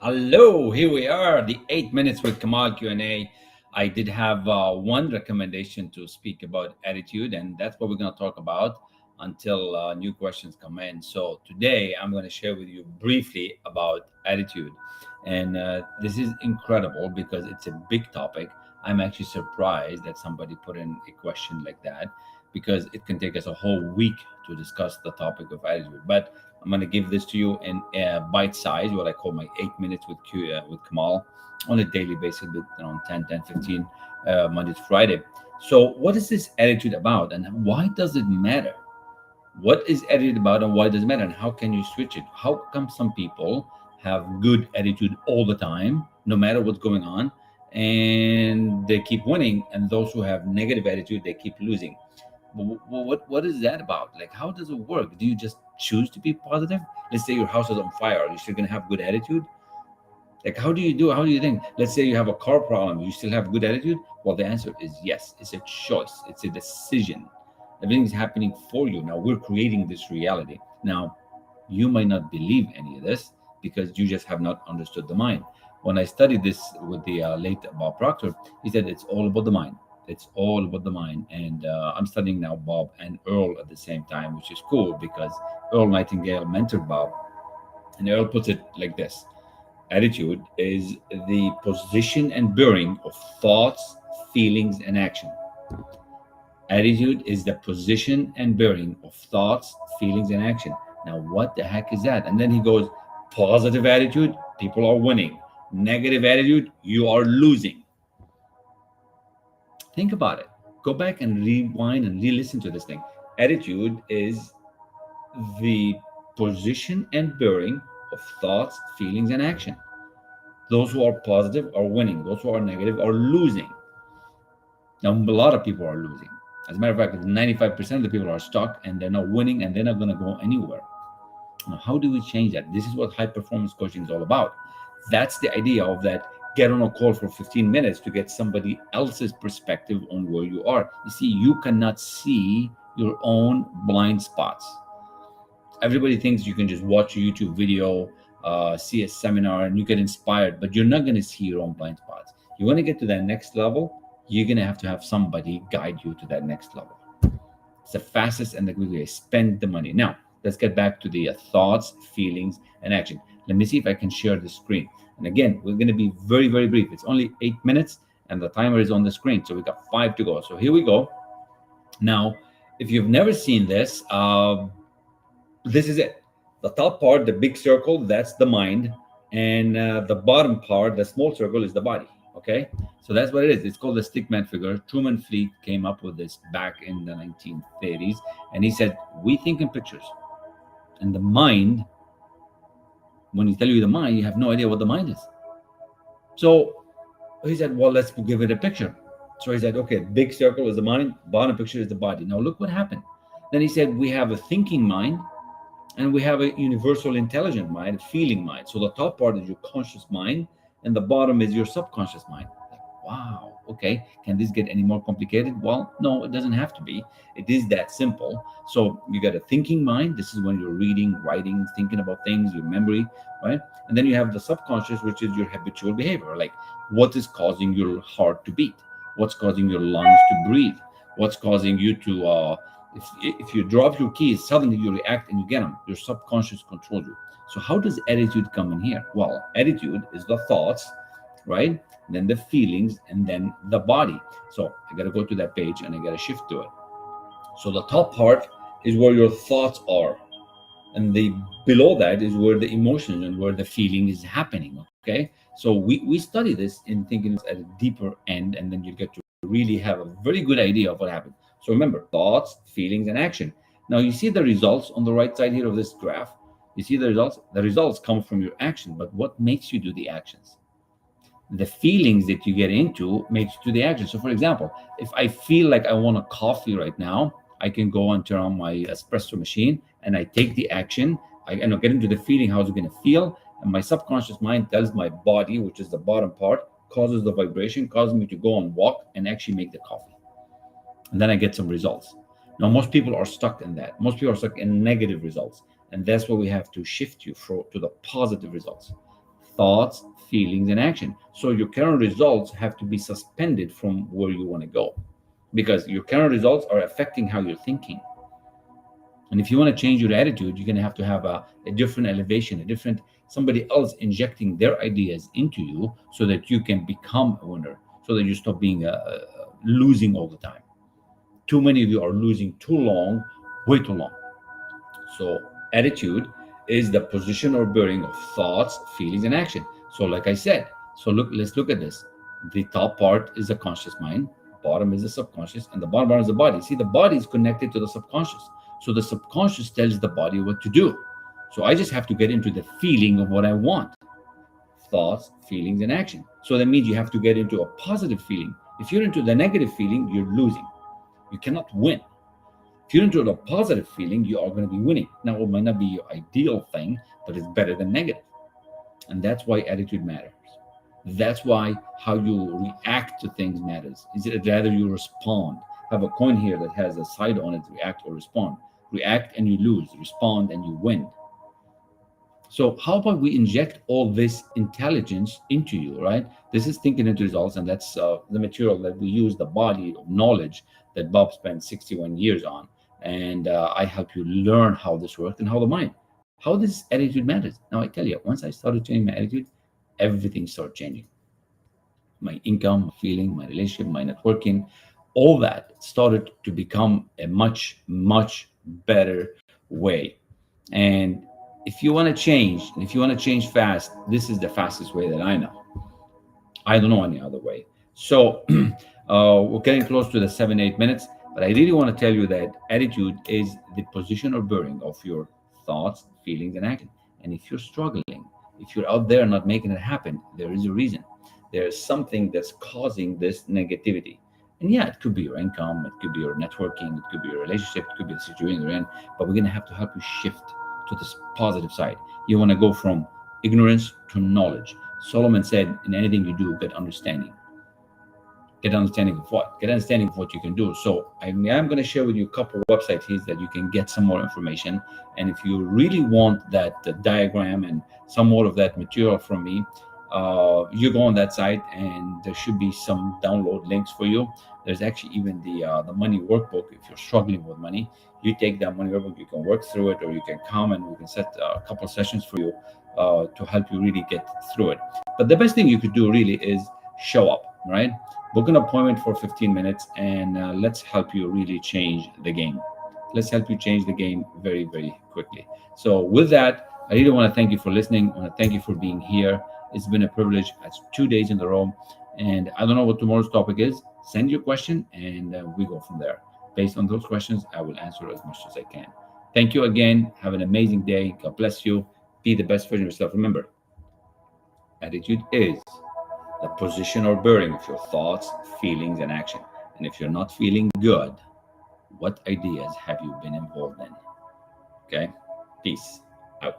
Hello, here we are, the 8 minutes with Kamal Q&A. I did have one recommendation to speak about attitude, and that's what we're going to talk about until new questions come in. So today I'm going to share with you briefly about attitude. And this is incredible because it's a big topic. I'm actually surprised that somebody put in a question like that because it can take us a whole week to discuss the topic of attitude. But I'm going to give this to you in bite size, what I call my 8 minutes with Kamal on a daily basis, with around 10, 15, Monday to Friday. So, what is this attitude about, and why does it matter? What is attitude about, and why does it matter, and how can you switch it? How come some people have good attitude all the time, no matter what's going on, and they keep winning, and those who have negative attitude, they keep losing? What is that about? Like, how does it work? Do you just choose to be positive? Let's say your house is on fire. Are you still gonna have good attitude? Like, how do you do? How do you think? Let's say you have a car problem. You still have good attitude? Well, the answer is yes. It's a choice. It's a decision. Everything's happening for you. Now we're creating this reality. Now, you might not believe any of this because you just have not understood the mind. When I studied this with the late Bob Proctor, he said it's all about the mind. It's all about the mind. And I'm studying now Bob and Earl at the same time, which is cool because Earl Nightingale mentored Bob. And Earl puts it like this: attitude is the position and bearing of thoughts, feelings, and action. Attitude is the position and bearing of thoughts, feelings, and action. Now, what the heck is that? And then he goes, positive attitude, people are winning. Negative attitude, you are losing. Think about it. Go back and rewind and re listen to this thing. Attitude is the position and bearing of thoughts, feelings, and action. Those who are positive are winning, those who are negative are losing. Now, a lot of people are losing. As a matter of fact, 95% of the people are stuck and they're not winning and they're not going to go anywhere. Now, how do we change that? This is what high performance coaching is all about. That's the idea of that. Get on a call for 15 minutes to get somebody else's perspective on where you are. You see, you cannot see your own blind spots. Everybody thinks you can just watch a YouTube video, see a seminar, and you get inspired, but you're not going to see your own blind spots. You want to get to that next level, you're going to have somebody guide you to that next level. It's the fastest and the quickest way. Spend the money. Now, let's get back to the thoughts, feelings, and action. Let me see if I can share the screen. And again, we're going to be very, very brief. It's only 8 minutes, and the timer is on the screen. So we got 5 to go. So here we go. Now, if you've never seen this, this is it. The top part, the big circle, that's the mind. And the bottom part, the small circle, is the body. Okay, so that's what it is. It's called the stickman figure. Truman Fleet came up with this back in the 1930s, and he said, we think in pictures. And the mind, when you tell you the mind, you have no idea what the mind is. So he said, well, let's give it a picture. So he said, okay, big circle is the mind, bottom picture is the body. Now look what happened. Then he said, we have a thinking mind, and we have a universal intelligent mind, a feeling mind. So the top part is your conscious mind, and the bottom is your subconscious mind. Like, wow, okay, can this get any more complicated? Well, no, it doesn't have to be. It is that simple. So you got a thinking mind. This is when you're reading, writing, thinking about things, your memory, right? And then you have the subconscious, which is your habitual behavior. Like, what is causing your heart to beat? What's causing your lungs to breathe? What's causing you to if you drop your keys, suddenly you react and you get them. Your subconscious controls you. So how does attitude come in here? Well, attitude is the thoughts, right? Then the feelings, and then the body. So I got to go to that page and I got to shift to it. So the top part is where your thoughts are, and the below that is where the emotions and where the feeling is happening. Okay, so we study this in thinking at a deeper end, and then you get to really have a very good idea of what happened. So remember, thoughts, feelings, and action. Now you see the results on the right side here of this graph. You see the results. The results come from your action, but what makes you do the actions? The feelings that you get into makes you do the action. So for example, if I feel like I want a coffee right now, I can go and turn on my espresso machine and I take the action. I get into the feeling, how's it going to feel? And my subconscious mind tells my body, which is the bottom part, causes the vibration, causes me to go and walk and actually make the coffee. And then I get some results. Now, most people are stuck in that. Most people are stuck in negative results. And that's where we have to shift you to the positive results. thoughts, feelings, and action. So your current results have to be suspended from where you want to go, because your current results are affecting how you're thinking. And if you want to change your attitude, you're going to have a different elevation, a different somebody else injecting their ideas into you so that you can become a winner, so that you stop being losing all the time. Too many of you are losing too long, way too long. So, attitude is the position or bearing of thoughts, feelings, and action. So, like I said, let's look at this. The top part is the conscious mind, bottom is the subconscious, and the bottom part is the body. See, the body is connected to the subconscious. So, the subconscious tells the body what to do. So, I just have to get into the feeling of what I want, thoughts, feelings, and action. So, that means you have to get into a positive feeling. If you're into the negative feeling, you're losing. You cannot win. If you're into a positive feeling, you are going to be winning. Now, it might not be your ideal thing, but it's better than negative. And that's why attitude matters. That's why how you react to things matters. Is it rather you respond? Have a coin here that has a side on it, react or respond. React and you lose, respond and you win. So how about we inject all this intelligence into you, right? This is thinking into results, and that's the material that we use, the body of knowledge that Bob spent 61 years on. And I help you learn how this works and how the mind, how this attitude matters. Now, I tell you, once I started changing my attitude, everything started changing. My income, my feeling, my relationship, my networking, all that started to become a much, much better way. And if you want to change, and if you want to change fast, this is the fastest way that I know. I don't know any other way. So we're getting close to the 7, 8 minutes, but I really want to tell you that attitude is the position or bearing of your thoughts, feelings, and action. And if you're struggling, if you're out there not making it happen, there is a reason. There is something that's causing this negativity. And yeah, it could be your income, it could be your networking, it could be your relationship, it could be the situation you're in, but we're going to have to help you shift to this positive side. You want to go from ignorance to knowledge. Solomon said, in anything you do, get understanding. Get understanding of what? Get understanding of what you can do. So I'm going to share with you a couple of websites here that you can get some more information. And if you really want that diagram and some more of that material from me, you go on that site and there should be some download links for you. There's actually even the money workbook. If you're struggling with money, you take that money workbook, you can work through it, or you can come and we can set a couple of sessions for you to help you really get through it. But the best thing you could do really is show up, right? Book an appointment for 15 minutes and let's help you really change the game. Let's help you change the game very, very quickly. So with that, I really want to thank you for listening. I want to thank you for being here. It's been a privilege. It's 2 days in a row. And I don't know what tomorrow's topic is. Send your question and we go from there. Based on those questions, I will answer as much as I can. Thank you again. Have an amazing day. God bless you. Be the best version of yourself. Remember, attitude is the position or bearing of your thoughts, feelings, and action. And if you're not feeling good, what ideas have you been involved in? Okay? Peace out.